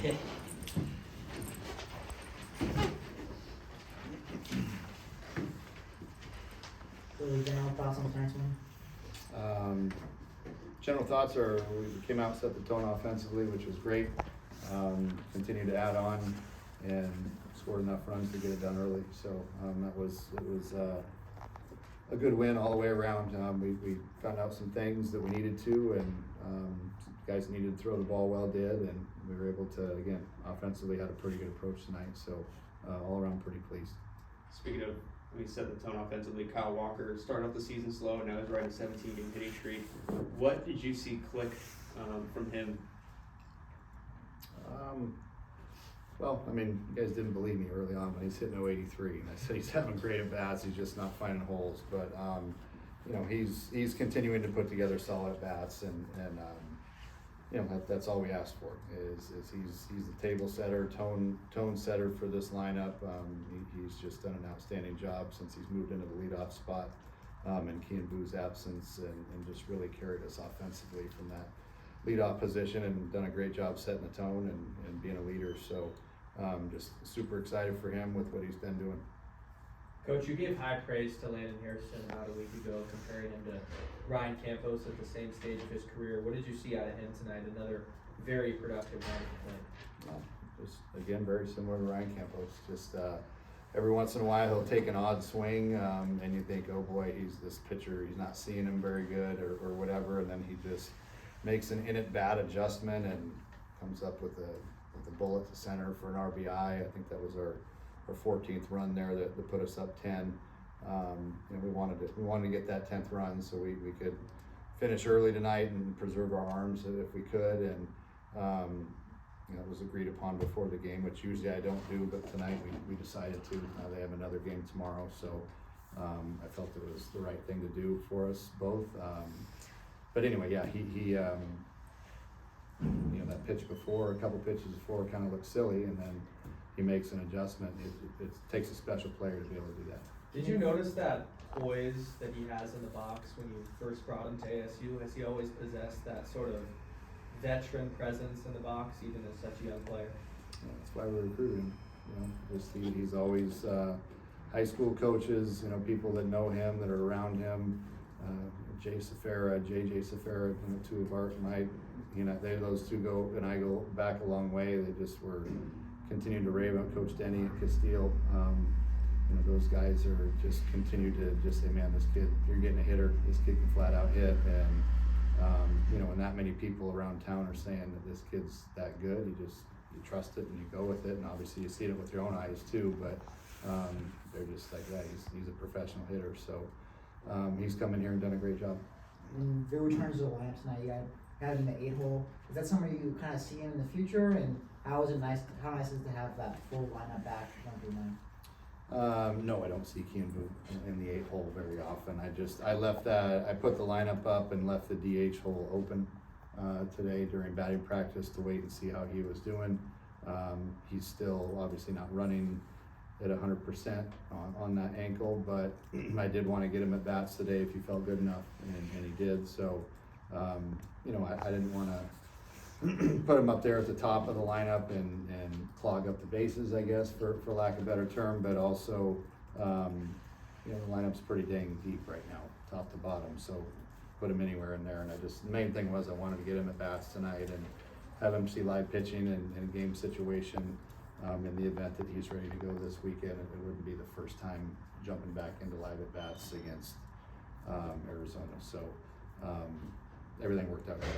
Willie, general thoughts on tonight's one? General thoughts are we came out, set the tone offensively, which was great. Continued to add on and scored enough runs to get it done early. So it was a good win all the way around. We found out some things that we needed to, and guys needed to throw the ball well did, and we were able to, again, offensively had a pretty good approach tonight. So all around pretty pleased. Speaking of, we set the tone offensively. Kyle Walker started off the season slow, now he's riding a 17-game hitting streak. What did you see click from him? Well, I mean, you guys didn't believe me early on when he's hitting 083, and I said he's having great at bats. He's just not finding holes. But you know, he's continuing to put together solid at bats, and you know, that's all we asked for. Is he's the table setter, tone setter for this lineup. He's just done an outstanding job since he's moved into the leadoff spot in Kean Boo's absence, and just really carried us offensively from that leadoff position, and done a great job setting the tone and being a leader. So just super excited for him with what he's been doing. Coach, you gave high praise to Landon Harrison about a week ago, comparing him to Ryan Campos at the same stage of his career. What did you see out of him tonight? Another very productive night of play. Just again, very similar to Ryan Campos. Just every once in a while he'll take an odd swing, and you think, oh boy, he's this pitcher. He's not seeing him very good, or whatever, and then he just makes an in-at-bat adjustment and comes up with a bullet to center for an RBI. I think that was our 14th run there that put us up 10. You know, we wanted to get that 10th run so we could finish early tonight and preserve our arms if we could. And you know, it was agreed upon before the game, which usually I don't do, but tonight we decided to. They have another game tomorrow, so I felt it was the right thing to do for us both. But anyway, yeah, he you know, that pitch before, a couple pitches before, kind of looked silly, and then he makes an adjustment. It takes a special player to be able to do that. Did you notice that poise that he has in the box when you first brought him to ASU? Has he always possessed that sort of veteran presence in the box, even as such a young player? Yeah, that's why we recruited him. You know, just he's always high school coaches, you know, people that know him, that are around him. JJ Safara, you know, two of our, you know, those two go back a long way. They just were continuing to rave on Coach Denny and Castile. You know, those guys are just continue to just say, man, this kid, you're getting a hitter. This kid can flat out hit, and you know, when that many people around town are saying that this kid's that good, you trust it and you go with it. And obviously you see it with your own eyes too. But they're just like, yeah, he's a professional hitter. So he's come in here and done a great job. And Bill returns to the lineup tonight. You got him in the 8-hole. Is that somebody you kind of see in the future? And how nice is it to have that full lineup back 1 through 9? No, I don't see Kean Boo in the 8-hole very often. I put the lineup up and left the DH hole open today during batting practice to wait and see how he was doing. He's still obviously not running at 100% on that ankle, but I did want to get him at bats today if he felt good enough, and he did. So, you know, I didn't want to put him up there at the top of the lineup and clog up the bases, I guess, for lack of a better term, but also, you know, the lineup's pretty dang deep right now, top to bottom, so put him anywhere in there. And the main thing was I wanted to get him at bats tonight and have him see live pitching and game situation. In the event that he's ready to go this weekend, it wouldn't be the first time jumping back into live at bats against Arizona. So everything worked out good.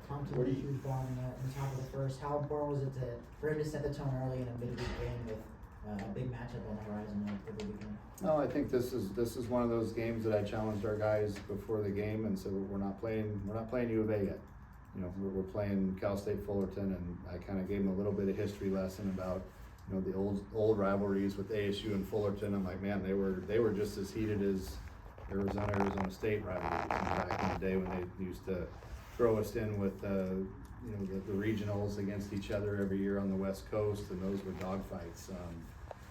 Tom took a huge bomb in the top of the first. How important was it for him to set the tone early in a midweek game with a big matchup on the horizon over the weekend? No, I think this is one of those games that I challenged our guys before the game and said we're not playing U of A yet. You know, we're playing Cal State Fullerton, and I kind of gave them a little bit of history lesson about, you know, the old rivalries with ASU and Fullerton. I'm like, man, they were just as heated as Arizona State rivalries back in the day when they used to throw us in with you know, the regionals against each other every year on the West Coast, and those were dogfights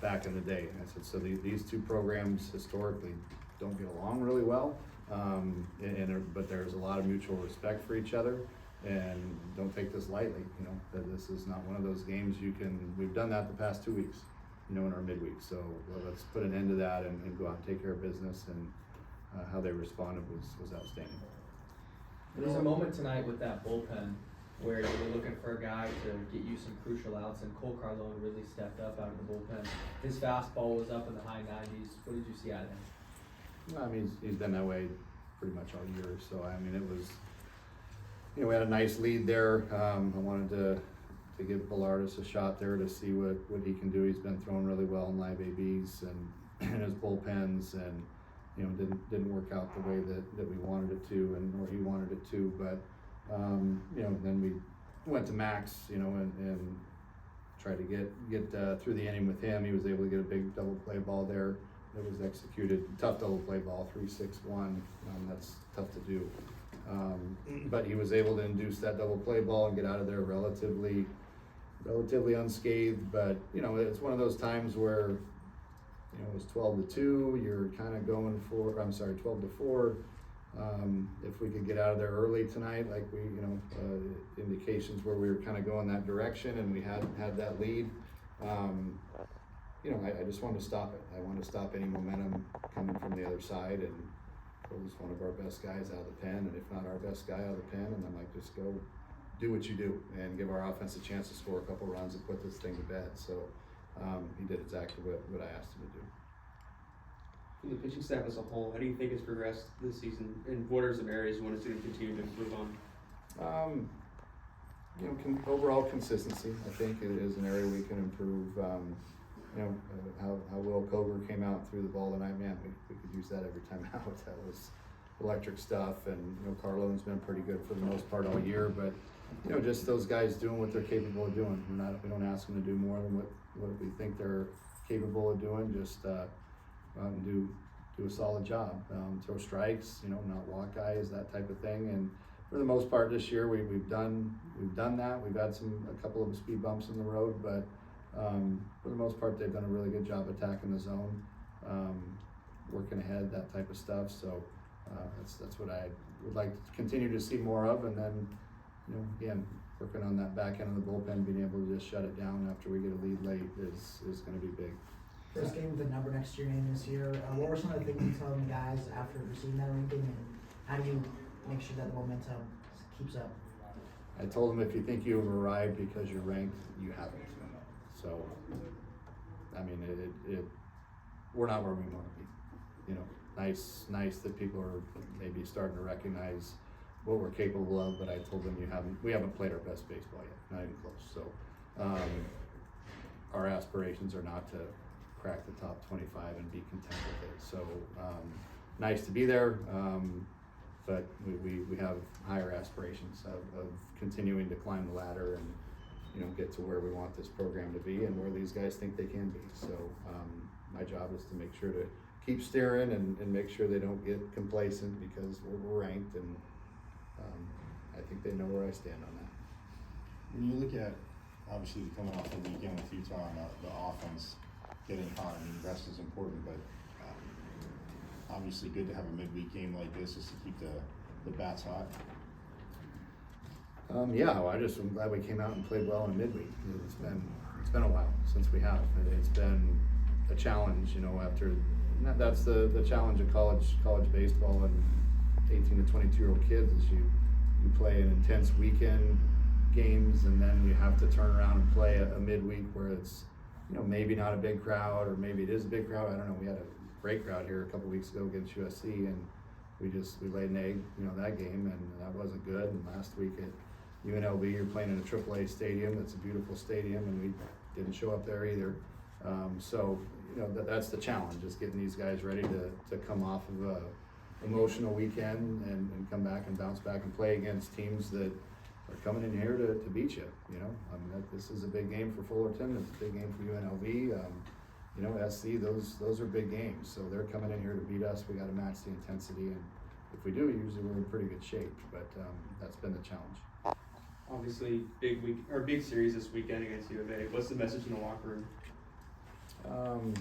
back in the day. And I said, so these two programs historically don't get along really well, but there's a lot of mutual respect for each other. and don't take this lightly, you know, that this is not one of those games we've done that the past 2 weeks, you know, in our midweek. So let's put an end to that and go out and take care of business, and how they responded was outstanding. There was a moment tonight with that bullpen where you were looking for a guy to get you some crucial outs, and Cole Carlone really stepped up out of the bullpen. His fastball was up in the high 90s. What did you see out of him? Well, I mean, he's been that way pretty much all year. So I mean, it was, you know, we had a nice lead there. I wanted to give Ballardus a shot there to see what he can do. He's been throwing really well in live ABs and in his bullpens, and you know, didn't work out the way that we wanted it to, and or he wanted it to. But you know, then we went to Max, you know, and tried to get through the inning with him. He was able to get a big double play ball there that was executed. Tough double play ball, 3-6-1. That's tough to do. But he was able to induce that double play ball and get out of there relatively unscathed. But you know, it's one of those times where, you know, it was 12-2. You're kind of going for, 12-4. If we could get out of there early tonight, like we, you know, indications where we were kind of going that direction, and we had that lead. You know, I just wanted to stop it. I wanted to stop any momentum coming from the other side, and it was one of our best guys out of the pen, and if not our best guy out of the pen. And I'm like, just go do what you do and give our offense a chance to score a couple runs and put this thing to bed. So he did exactly what I asked him to do. For the pitching staff as a whole, how do you think it's progressed this season, and what are some areas you want to see them continue to improve on? You know, overall consistency, I think, is an area we can improve. You know, how Will Coger came out and threw the ball tonight, man, we could use that every time out. That was electric stuff. And you know, Carlone's been pretty good for the most part all year, but you know, just those guys doing what they're capable of doing. We don't ask them to do more than what we think they're capable of doing. Just go out and do a solid job. Throw strikes, you know, not walk guys, that type of thing. And for the most part this year, we've done that. We've had a couple of speed bumps in the road, but for the most part, they've done a really good job attacking the zone, working ahead, that type of stuff. So that's what I would like to continue to see more of. And then, you know, again, working on that back end of the bullpen, being able to just shut it down after we get a lead late is going to be big. First game with the number next to your name this year. What were some of the things you told the guys after receiving that ranking, and how do you make sure that the momentum keeps up? I told them, if you think you've arrived because you're ranked, you haven't. So, I mean, we're not where we want to be. You know, nice that people are maybe starting to recognize what we're capable of. But I told them, we haven't played our best baseball yet, not even close. So, our aspirations are not to crack the top 25 and be content with it. So, nice to be there. But we have higher aspirations of continuing to climb the ladder and, you know, get to where we want this program to be and where these guys think they can be. So my job is to make sure to keep steering and make sure they don't get complacent, because we're ranked, and I think they know where I stand on that. When you look at, obviously, coming off the weekend with Utah and the offense getting hot, I mean, rest is important, but obviously good to have a midweek game like this just to keep the bats hot. Yeah, well, I'm glad we came out and played well in a midweek. It's been a while since we have. It's been a challenge, you know. That's the challenge of college baseball and 18 to 22-year-old kids is you play an intense weekend games, and then you have to turn around and play a midweek where it's, you know, maybe not a big crowd, or maybe it is a big crowd. I don't know. We had a great crowd here a couple weeks ago against USC, and we laid an egg, you know, that game, and that wasn't good. And last week at UNLV, you're playing in a AAA stadium. It's a beautiful stadium, and we didn't show up there either. So, you know, that's the challenge, is getting these guys ready to come off of a emotional weekend and come back and bounce back and play against teams that are coming in here to beat you. You know, I mean, this is a big game for Fullerton. It's a big game for UNLV. You know, SC, those are big games. So they're coming in here to beat us. We got to match the intensity, and if we do, usually we're in pretty good shape. But that's been the challenge. Obviously, big series this weekend against U of A. What's the message in the locker room?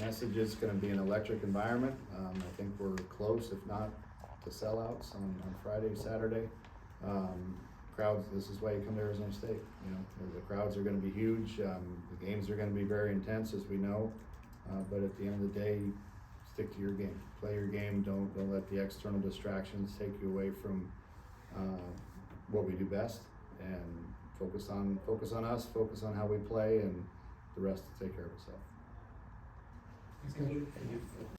Message is going to be an electric environment. I think we're close, if not to sellouts on Friday, Saturday. crowds, this is why you come to Arizona State, you know, the crowds are gonna be huge, the games are gonna be very intense, as we know, but at the end of the day, stick to your game, play your game, don't let the external distractions take you away from, what we do best, and focus on us, focus on how we play, and the rest will take care of itself. Thanks, Coach.